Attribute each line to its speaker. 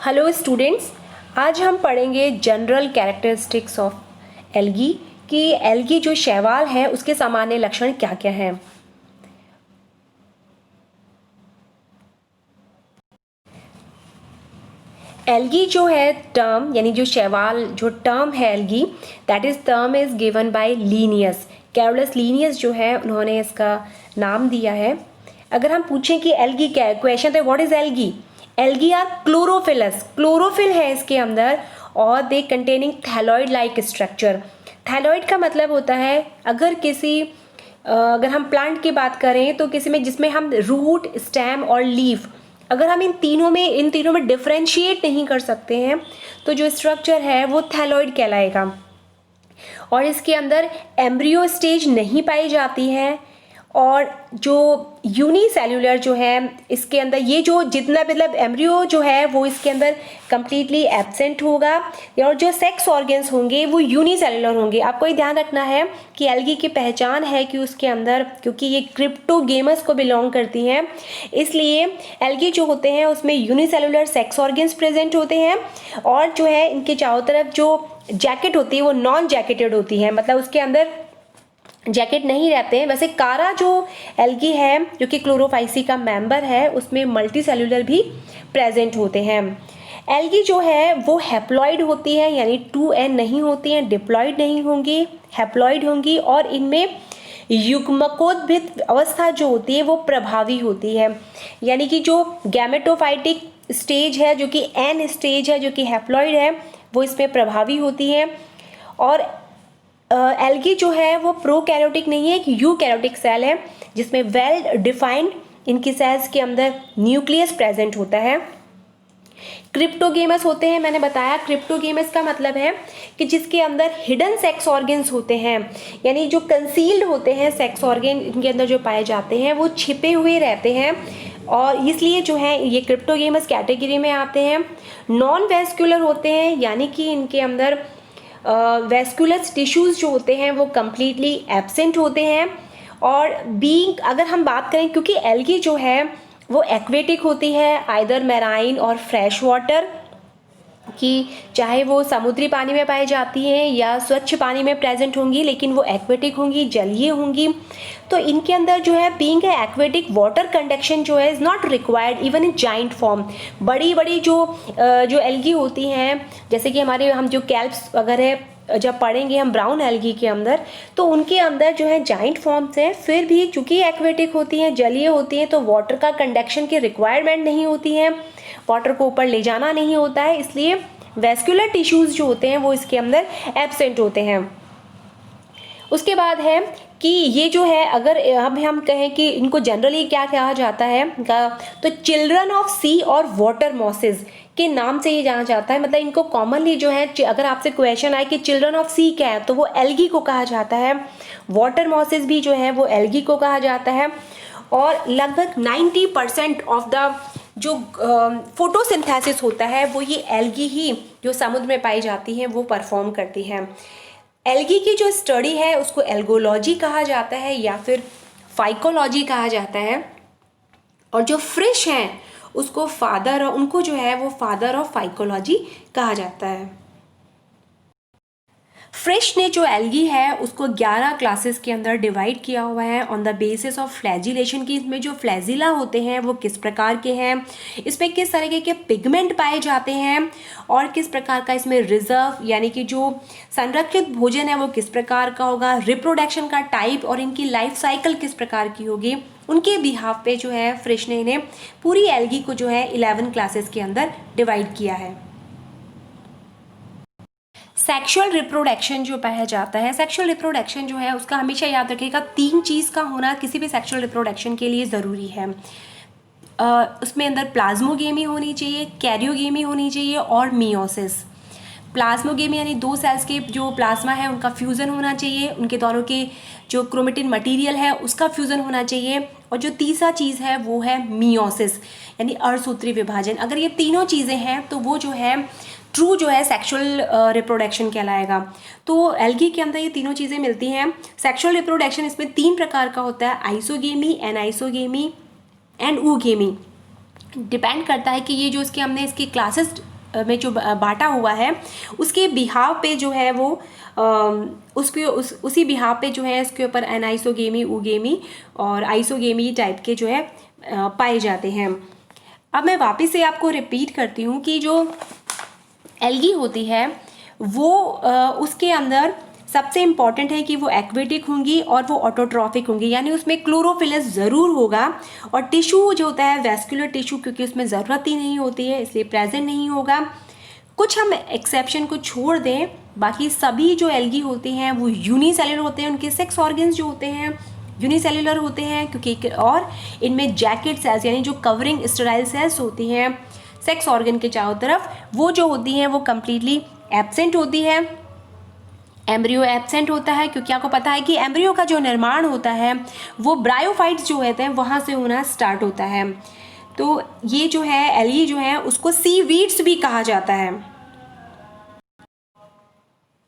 Speaker 1: Hello students, आज हम पढ़ेंगे जनरल कैरेक्टरिस्टिक्स ऑफ एल्गी कि एल्गी जो शैवाल है उसके सामान्य लक्षण क्या क्या हैं। एल्गी जो है टर्म यानी जो शैवाल जो टर्म है algae, that is term is given by Linnaeus. Carolus Linnaeus जो है उन्होंने इसका नाम दिया है। अगर हम पूछें कि एल्गी क्या है, क्वेश्चन तो what is algae. Algae are chlorophyllous, chlorophyll है इसके अंदर और they containing thalloid like structure. Thalloid का मतलब होता है अगर हम प्लांट की बात करें तो किसी में जिसमें हम रूट, स्टेम और लीफ, अगर हम इन तीनों में डिफरेंशिएट नहीं कर सकते हैं तो जो स्ट्रक्चर है वो थैलॉइड कहलाएगा। और इसके अंदर एम्ब्रियो स्टेज नहीं पाई जाती है और जो यूनिसेल्यूलर जो है इसके अंदर ये जो जितना मतलब एम्ब्रियो जो है वो इसके अंदर कंप्लीटली एब्सेंट होगा और जो सेक्स ऑर्गन्स होंगे वो यूनिसेल्यूलर होंगे। आपको ये ध्यान रखना है कि एल्गी की पहचान है कि उसके अंदर, क्योंकि ये क्रिप्टोगेमस को बिलोंग करती हैं, इसलिए एल्गी जो होते हैं उसमें यूनिसेल्यूलर सेक्स ऑर्गन्स प्रेजेंट होते हैं और जो है इनके चारों तरफ जो जैकेट होती है वो नॉन जैकेटेड होती है, मतलब उसके अंदर जैकेट नहीं रहते हैं। वैसे कारा जो एल्गी है जो कि क्लोरोफाइसी का मेंबर है उसमें मल्टी सेल्यूलर भी प्रेजेंट होते हैं। एल्गी जो है वो हैप्लॉइड होती है यानी 2n नहीं होती हैं, डिप्लॉइड नहीं होंगी, हैप्लॉइड होंगी और इनमें युग्मकोद्भिद अवस्था जो होती है वो प्रभावी होती है, यानी कि जो गैमेटोफाइटिक स्टेज है जो कि n स्टेज है जो कि हैप्लॉइड है वो इसमें प्रभावी होती है। और एल्गी जो है वो प्रोकैरियोटिक नहीं है, एक यूकैरियोटिक सेल है जिसमें वेल डिफाइंड इनकी सेल्स के अंदर न्यूक्लियस प्रेजेंट होता है। क्रिप्टोगेमस होते हैं, मैंने बताया क्रिप्टोगेमस का मतलब है कि जिसके अंदर हिडन सेक्स ऑर्गन्स होते हैं, यानी जो कंसील्ड होते हैं सेक्स ऑर्गन इनके अंदर जो पाए जाते हैं वो छिपे हुए रहते हैं और इसलिए जो है ये क्रिप्टोगेमस कैटेगरी में आते हैं। नॉन वेस्कुलर होते हैं यानी कि इनके अंदर वेस्कुलर टिश्यूज़ जो होते हैं वो कम्प्लीटली एब्सेंट होते हैं। और बीइंग अगर हम बात करें, क्योंकि एल्गी जो है वो एक्वेटिक होती है, आइदर मैराइन और फ्रेश वाटर कि चाहे वो समुद्री पानी में पाई जाती हैं या स्वच्छ पानी में प्रेजेंट होंगी, लेकिन वो एक्वेटिक होंगी, जलीय होंगी। तो इनके अंदर जो है बीइंग एक्वेटिक वाटर कंडक्शन जो है is not required even in giant form. बड़ी बड़ी जो एल्गी होती हैं, जैसे कि हम जो कैल्प्स वगैरह जब पढ़ेंगे हम ब्राउन एल्गी के अंदर, तो उनके अंदर जो है जाइंट फॉर्म्स हैं, फिर भी चूंकि एक्वेटिक होती हैं, जलीय होती हैं, तो वाटर का कंडक्शन की रिक्वायरमेंट नहीं होती है, वाटर को ऊपर ले जाना नहीं होता है, इसलिए वेस्कुलर टिश्यूज़ जो होते हैं वो इसके अंदर एब्सेंट होते हैं। उसके बाद है कि ये जो है अगर अब हम कहें कि इनको जनरली क्या कहा जाता है तो चिल्ड्रन ऑफ सी और वाटर मॉसेस के नाम से ये जाना जाता है। मतलब इनको कॉमनली जो है अगर आपसे क्वेश्चन आए कि चिल्ड्रन ऑफ सी क्या है तो वो एल्गी को कहा जाता है, वाटर मॉसेस भी जो है वो एल्गी को कहा जाता है। और लगभग 90% ऑफ द जो फोटोसिंथेसिस होता है वो ये एल्गी ही जो समुद्र में पाई जाती हैं वो परफॉर्म करती हैं। एल्गी की जो स्टडी है उसको एल्गोलॉजी कहा जाता है या फिर फाइकोलॉजी कहा जाता है। और जो फिश हैं उनको फादर ऑफ फाइकोलॉजी कहा जाता है। फ्रिश ने जो एल्गी है उसको 11 क्लासेस के अंदर डिवाइड किया हुआ है on the basis of flagellation की इसमें जो फ्लैजिला होते हैं वो किस प्रकार के हैं, इसमें किस तरीके के पिगमेंट पाए जाते हैं और किस प्रकार का इसमें रिजर्व यानी कि जो संरक्षित भोजन है वो किस प्रकार का होगा, रिप्रोडक्शन का टाइप और इनकी लाइफ साइकिल किस प्रकार की होगी, उनके बिहाफ पे जो है फ्रिश ने इन्हें पूरी एल्गी को जो है 11 क्लासेस के अंदर डिवाइड किया है। सेक्सुअल रिप्रोडक्शन जो पाया जाता है, सेक्सुअल रिप्रोडक्शन जो है उसका हमेशा याद रखिएगा 3 चीज़ का होना किसी भी सेक्सुअल रिप्रोडक्शन के लिए ज़रूरी है। उसमें अंदर प्लाज्मोगेमी होनी चाहिए, कैरियोगेमी होनी चाहिए और मियोसिस। प्लाज्मोगेमी यानी 2 सेल्स के जो प्लाज्मा है उनका फ्यूज़न होना चाहिए, उनके दोनों के जो क्रोमेटिन मटेरियल है उसका फ्यूज़न होना चाहिए। और जो तीसरा चीज़ है वो है मियोसिस यानी अर्धसूत्री विभाजन। अगर ये तीनों चीज़ें हैं तो वो जो है ट्रू जो है सेक्सुअल रिप्रोडक्शन कहलाएगा। तो एल्गी के अंदर ये तीनों चीज़ें मिलती हैं। सेक्सुअल रिप्रोडक्शन इसमें 3 प्रकार का होता है, आइसोगेमी, एनाइसोगेमी एंड ऊगेमी। डिपेंड करता है कि ये जो इसके हमने इसकी क्लासेस में जो बांटा हुआ है उसके बिहाव पे जो है वो उसी बिहाव पे जो है इसके ऊपर एनाइसोगेमी, ऊगेमी और आइसोगेमी टाइप के जो है पाए जाते हैं। अब मैं वापस से आपको रिपीट करती हूँ कि जो एल्गी होती है वो उसके अंदर सबसे इम्पॉर्टेंट है कि वो एक्वेटिक होंगी और वो ऑटोट्रॉफिक होंगी, यानी उसमें क्लोरोफिलस ज़रूर होगा। और टिश्यू जो होता है वैस्कुलर टिश्यू, क्योंकि उसमें ज़रूरत ही नहीं होती है इसलिए प्रेजेंट नहीं होगा। कुछ हम एक्सेप्शन को छोड़ दें, बाकी सभी जो एल्गी होती हैं वो यूनिसेलुलर होते हैं, उनके सेक्स ऑर्गन्स जो होते हैं यूनिसेलुलर होते हैं, क्योंकि और इनमें जैकेट सेल्स यानी जो कवरिंग स्टेराइल सेल्स होती हैं सेक्स ऑर्गन के चारों तरफ, वो जो होती हैं वो कम्प्लीटली एब्सेंट होती है। एम्ब्रियो एब्सेंट होता है, क्योंकि आपको पता है कि एम्ब्रियो का जो निर्माण होता है वो ब्रायोफाइट्स जो होते हैं वहाँ से होना स्टार्ट होता है। तो ये जो है एल्गी जो है उसको सीवीड्स भी कहा जाता है।